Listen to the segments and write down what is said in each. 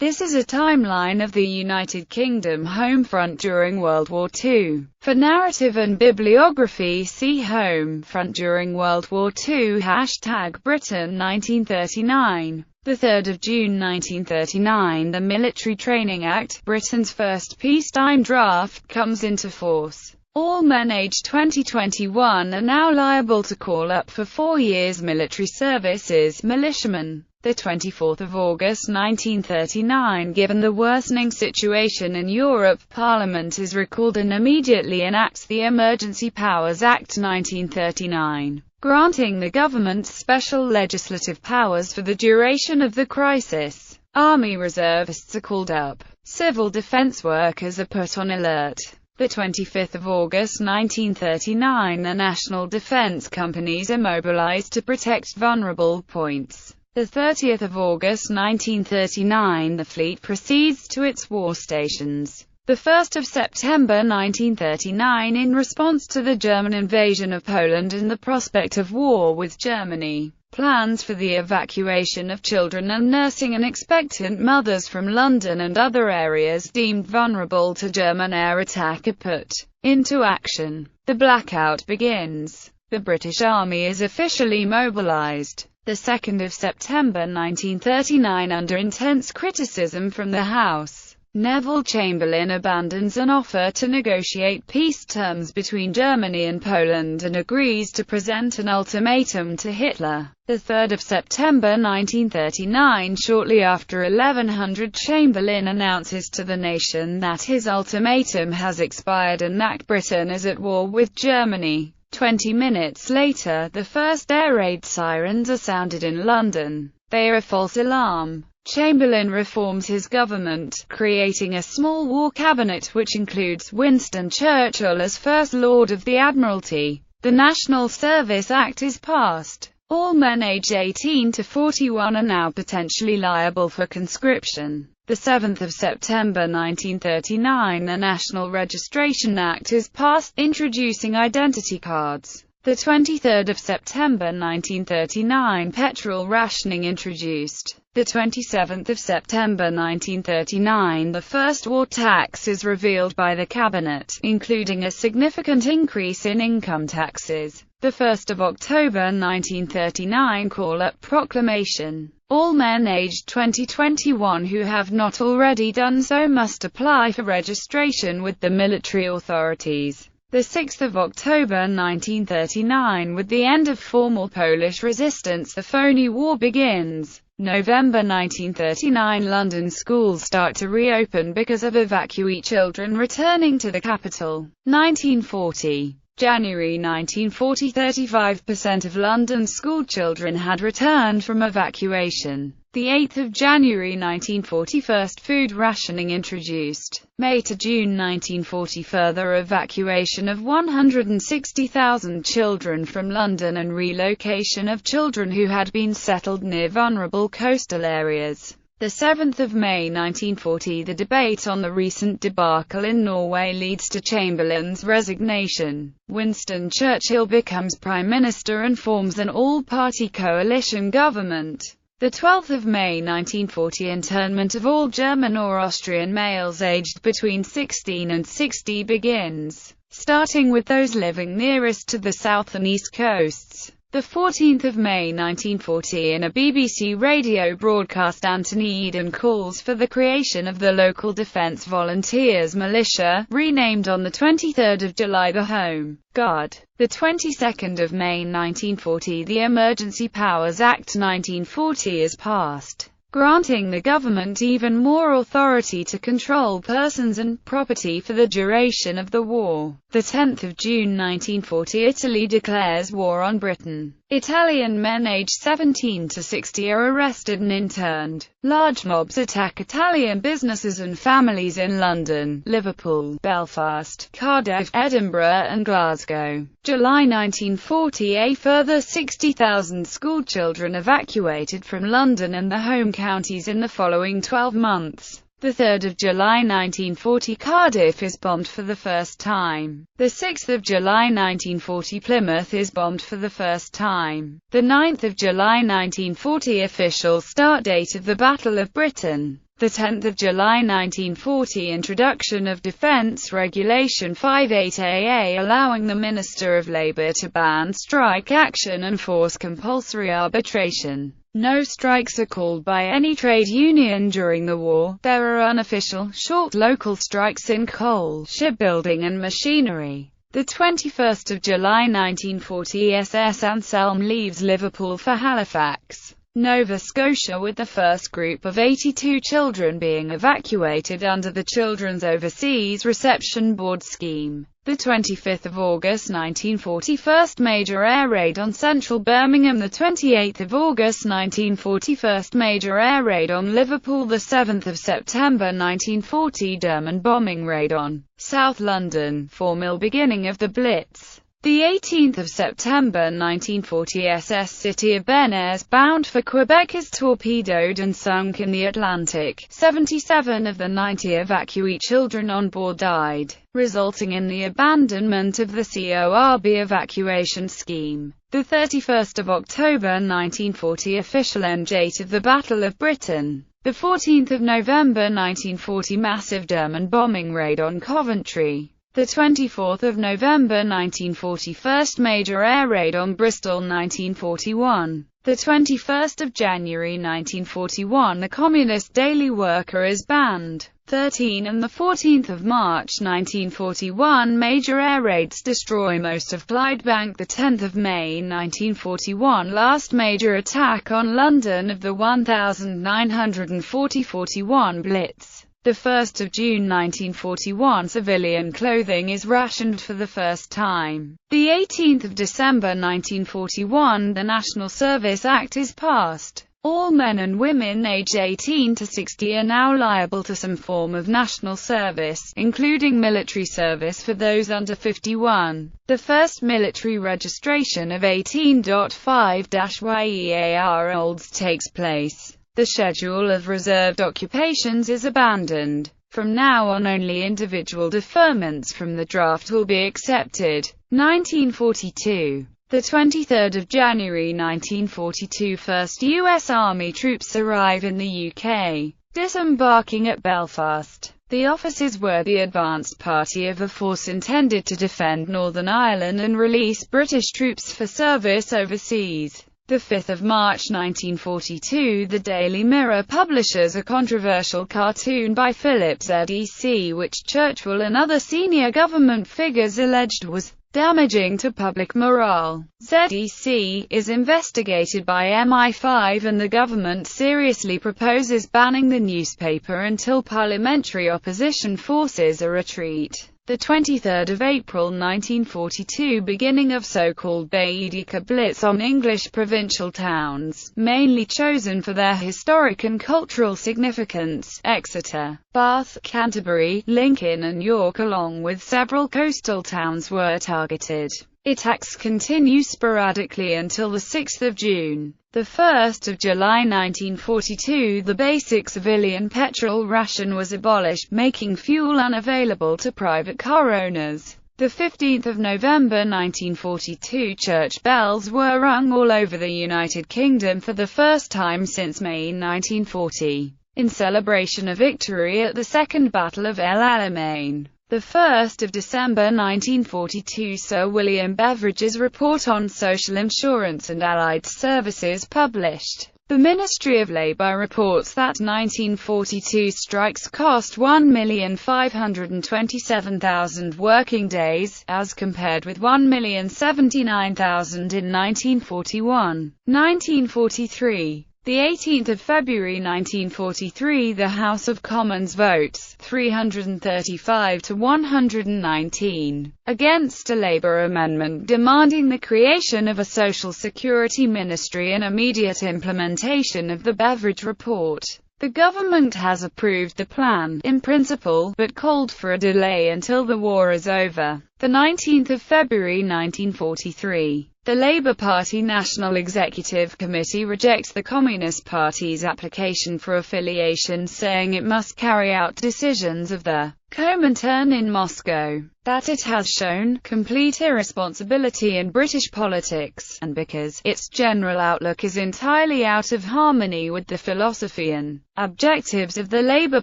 This is a timeline of the United Kingdom home front during World War II. For narrative and bibliography, see Home front during World War II. #Britain 1939. The 3rd of June 1939, the Military Training Act, Britain's first peacetime draft, comes into force. All men aged 20-21 are now liable to call up for 4 years military service as militiamen. The 24th of August 1939, given the worsening situation in Europe, Parliament is recalled and immediately enacts the Emergency Powers Act 1939, granting the government special legislative powers for the duration of the crisis. Army reservists are called up. Civil defense workers are put on alert. The 25th of August 1939, the national defense companies are mobilized to protect vulnerable points. The 30th of August 1939, the fleet proceeds to its war stations. The 1st of September 1939, in response to the German invasion of Poland and the prospect of war with Germany, plans for the evacuation of children and nursing and expectant mothers from London and other areas deemed vulnerable to German air attack are put into action. The blackout begins. The British Army is officially mobilized. The 2nd of September 1939, under intense criticism from the House, Neville Chamberlain abandons an offer to negotiate peace terms between Germany and Poland and agrees to present an ultimatum to Hitler. The 3rd of September 1939, shortly after 1100, Chamberlain announces to the nation that his ultimatum has expired and that Britain is at war with Germany. 20 minutes later, the first air raid sirens are sounded in London. They are a false alarm. Chamberlain reforms his government, creating a small war cabinet which includes Winston Churchill as First Lord of the Admiralty. The National Service Act is passed. All men aged 18 to 41 are now potentially liable for conscription. The 7th of September 1939, the National Registration Act is passed, introducing identity cards. The 23rd of September 1939, petrol rationing introduced. The 27th of September 1939, the first war tax is revealed by the Cabinet, including a significant increase in income taxes. The 1st of October 1939, call-up proclamation. All men aged 20-21 who have not already done so must apply for registration with the military authorities. The 6th of October 1939, with the end of formal Polish resistance, the phony war begins. November 1939, London schools start to reopen because of evacuee children returning to the capital. 1940. January 1940, 35% of London's schoolchildren had returned from evacuation. The 8th of January 1940, first food rationing introduced. May to June 1940, further evacuation of 160,000 children from London and relocation of children who had been settled near vulnerable coastal areas. The 7th of May 1940, the debate on the recent debacle in Norway leads to Chamberlain's resignation. Winston Churchill becomes Prime Minister and forms an all-party coalition government. The 12th of May 1940, internment of all German or Austrian males aged between 16 and 60 begins, starting with those living nearest to the south and east coasts. The 14th of May 1940, in a BBC radio broadcast, Anthony Eden calls for the creation of the local Defence Volunteers militia, renamed on the 23rd of July the Home Guard. The 22nd of May 1940, the Emergency Powers Act 1940 is passed, granting the government even more authority to control persons and property for the duration of the war. The 10th of June 1940, Italy declares war on Britain. Italian men aged 17 to 60 are arrested and interned. Large mobs attack Italian businesses and families in London, Liverpool, Belfast, Cardiff, Edinburgh and Glasgow. July 1940, a further 60,000 schoolchildren evacuated from London and the home counties in the following 12 months. The 3rd of July 1940, Cardiff is bombed for the first time. The 6th of July 1940, Plymouth is bombed for the first time. The 9th of July 1940, official start date of the Battle of Britain. The 10th of July 1940 introduction of Defense Regulation 58AA allowing the Minister of Labour to ban strike action and force compulsory arbitration. No strikes are called by any trade union during the war. There are unofficial, short local strikes in coal, shipbuilding and machinery. The 21st of July 1940 SS Anselm leaves Liverpool for Halifax, Nova Scotia, with the first group of 82 children being evacuated under the Children's Overseas Reception Board scheme. The 25th of August 1940 first major air raid on central Birmingham. The 28th of August 1940 first major air raid on Liverpool. The 7th of September 1940 Derman bombing raid on South London, formal beginning of the Blitz. The 18th of September 1940 SS City of Benares bound for Quebec is torpedoed and sunk in the Atlantic. 77 of the 90 evacuee children on board died, resulting in the abandonment of the CORB evacuation scheme. The 31st of October 1940 official end date of the Battle of Britain. The 14th of November 1940 massive Derman bombing raid on Coventry. The 24th of November 1940 first major air raid on Bristol. 1941. The 21st of January 1941 the Communist Daily Worker is banned. 13 and the 14th of March 1941 major air raids destroy most of Clydebank. The 10th of May 1941 last major attack on London of the 1940-41 Blitz. The 1st of June 1941 civilian clothing is rationed for the first time. The 18th of December 1941 the National Service Act is passed. All men and women aged 18 to 60 are now liable to some form of national service, including military service for those under 51. The first military registration of 18.5-YEAR olds takes place. The schedule of reserved occupations is abandoned. From now on only individual deferments from the draft will be accepted. 1942. The 23rd of January 1942 first U.S. Army troops arrive in the UK, disembarking at Belfast. The officers were the advanced party of a force intended to defend Northern Ireland and release British troops for service overseas. The 5th of March 1942 the Daily Mirror publishes a controversial cartoon by Philip ZEC which Churchill and other senior government figures alleged was damaging to public morale. ZEC is investigated by MI5 and the government seriously proposes banning the newspaper until parliamentary opposition forces a retreat. The 23rd of April 1942 beginning of so-called Baedeker Blitz on English provincial towns, mainly chosen for their historic and cultural significance. Exeter, Bath, Canterbury, Lincoln and York along with several coastal towns were targeted. Attacks continue sporadically until the 6th of June. The 1st of July 1942 the basic civilian petrol ration was abolished, making fuel unavailable to private car owners. The 15th of November 1942 church bells were rung all over the United Kingdom for the first time since May 1940, in celebration of victory at the Second Battle of El Alamein. The 1st of December 1942 Sir William Beveridge's report on social insurance and allied services published. The Ministry of Labour reports that 1942 strikes cost 1,527,000 working days, as compared with 1,079,000 in 1941. 1943. The 18th of February 1943 the House of Commons votes, 335 to 119, against a Labour amendment demanding the creation of a Social Security Ministry and immediate implementation of the Beveridge Report. The government has approved the plan, in principle, but called for a delay until the war is over. The 19th of February 1943. The Labour Party National Executive Committee rejects the Communist Party's application for affiliation, saying it must carry out decisions of the Comintern in Moscow, that it has shown complete irresponsibility in British politics, and because its general outlook is entirely out of harmony with the philosophy and objectives of the Labour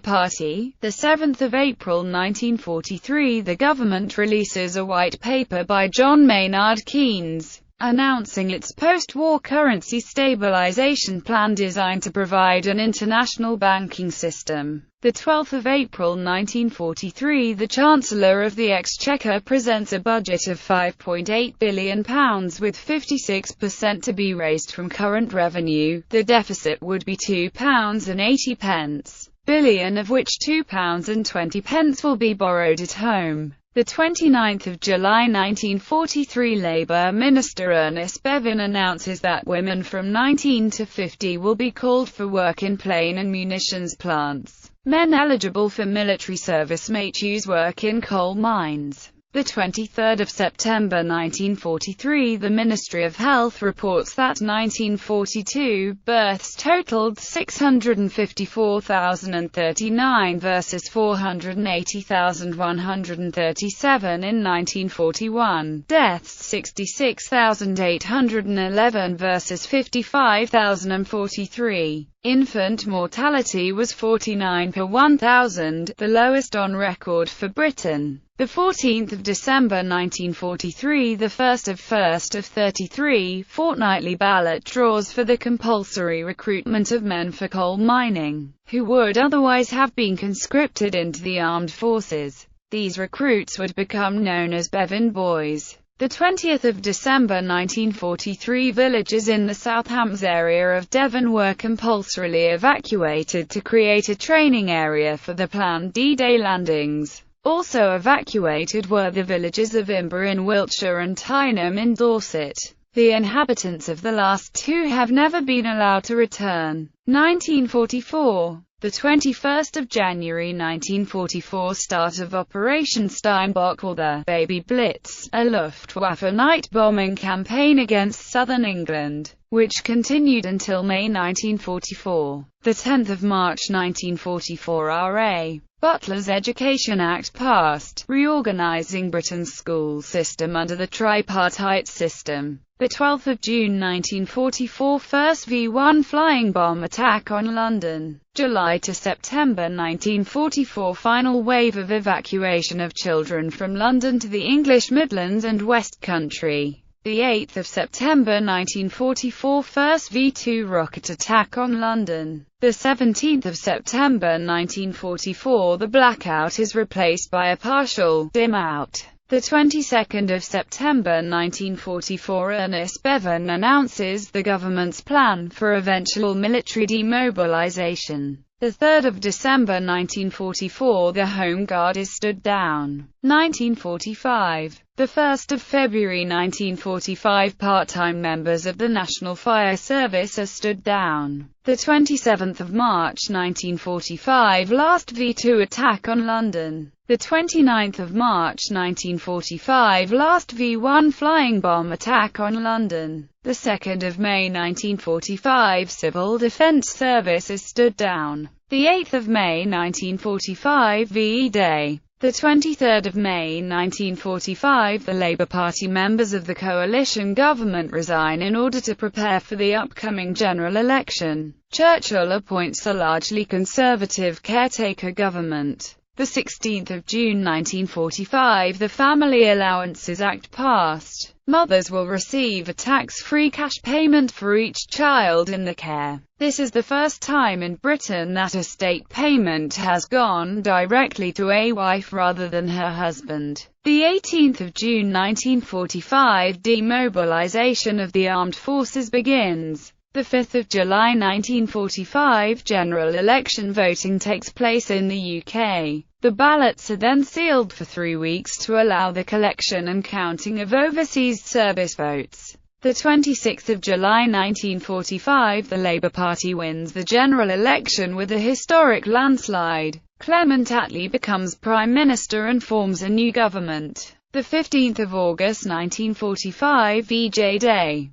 Party. The 7th of April 1943, the government releases a white paper by John Maynard Keynes, announcing its post-war currency stabilization plan designed to provide an international banking system. The 12th of April 1943, the Chancellor of the Exchequer presents a budget of £5.8 billion, with 56% to be raised from current revenue. The deficit would be £2.80 billion, of which £2.20 will be borrowed at home. The 29th of July 1943, Labour Minister Ernest Bevin announces that women from 19 to 50 will be called for work in plane and munitions plants. Men eligible for military service may choose work in coal mines. The 23rd of September 1943, the Ministry of Health reports that 1942 births totaled 654,039 versus 480,137 in 1941. Deaths 66,811 versus 55,043. Infant mortality was 49 per 1,000, the lowest on record for Britain. The 14th of December 1943, the first of 33 fortnightly ballot draws for the compulsory recruitment of men for coal mining, who would otherwise have been conscripted into the armed forces. These recruits would become known as Bevin Boys. The 20th of December 1943, villages in the South Hants area of Devon were compulsorily evacuated to create a training area for the planned D-Day landings. Also evacuated were the villages of Imber in Wiltshire and Tyneham in Dorset. The inhabitants of the last two have never been allowed to return. 1944. The 21st of January 1944, start of Operation Steinbock, or the Baby Blitz, a Luftwaffe night bombing campaign against southern England, which continued until May 1944. The 10th of March 1944, R.A. Butler's Education Act passed, reorganizing Britain's school system under the tripartite system. The 12th of June 1944, first V-1 flying bomb attack on London. July to September 1944, final wave of evacuation of children from London to the English Midlands and West Country. The 8th of September 1944, first V-2 rocket attack on London. The 17th of September 1944, the blackout is replaced by a partial dim out. The 22nd of September 1944, Ernest Bevin announces the government's plan for eventual military demobilization. The 3rd of December 1944, the Home Guard is stood down. 1945. The 1st of February 1945, part-time members of the National Fire Service are stood down. The 27th of March 1945, last V-2 attack on London. The 29th of March 1945, last V-1 flying bomb attack on London. The 2nd of May 1945, Civil Defence Service is stood down. The 8th of May 1945, VE Day. The 23rd of May 1945, the Labour Party members of the coalition government resign in order to prepare for the upcoming general election. Churchill appoints a largely conservative caretaker government. The 16th of June 1945, the Family Allowances Act passed. Mothers will receive a tax-free cash payment for each child in the care. This is the first time in Britain that a state payment has gone directly to a wife rather than her husband. The 18th of June 1945, demobilization of the armed forces begins. The 5th of July 1945, general election voting takes place in the UK. The ballots are then sealed for 3 weeks to allow the collection and counting of overseas service votes. The 26th of July 1945, the Labour Party wins the general election with a historic landslide. Clement Attlee becomes Prime Minister and forms a new government. The 15th of August 1945, VJ Day.